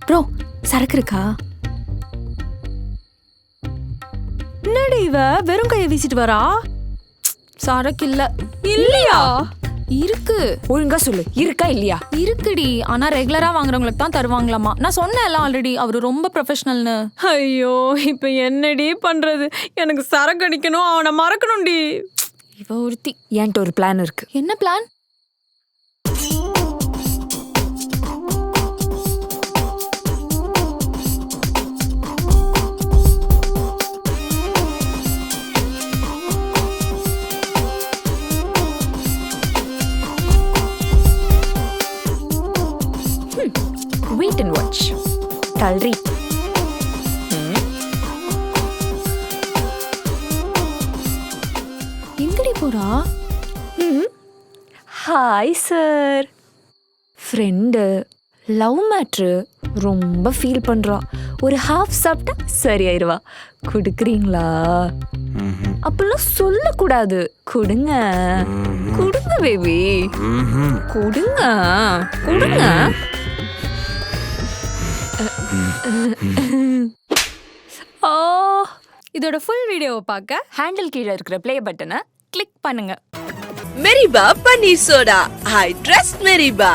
Bro சரக்கு இருக்கா? என்னடி இவ வெறும் கையை வீசிட்டு வரா? சரக்கு இல்ல. இல்லையா? இருக்கு. ஒழுங்கா சொல்லு, இருக்கா இல்லையா? இருக்குடி, ஆனா ரெகுலரா வாங்குறவங்களுக்கு தான் தருவாங்களாமா. நான் சொன்னேன்ல ஆல்ரெடி, அவரு ரொம்ப ப்ரொஃபஷனல்னு. ஐயோ, இப்ப என்னடி பண்றது? எனக்கு சரக்கு அடிக்கணும், அவனை மறக்கணும்டி. இவ ஒருத்தி. என்கிட்ட ஒரு பிளான் இருக்கு. என்ன plan? Wait and watch. Talri. எங்கடி போறா? Hi sir. Friend love matter ரொம்ப ஃபீல் பண்றா. ஒரு ஹாஃப் சாப்பிட்டா சரியாயிருவா. குடுக்குறீங்களா? அப்பெல்லாம் சொல்லக்கூடாது. கொடுங்க கொடுங்க பேபி, கொடுங்க கொடுங்க. ஓ, இதோட ஃபுல் வீடியோவை பார்க்க ஹேண்டில் கீழே இருக்கிற ப்ளே பட்டனை கிளிக் பண்ணுங்க. Meriba Paneer Soda. I trust Meriba.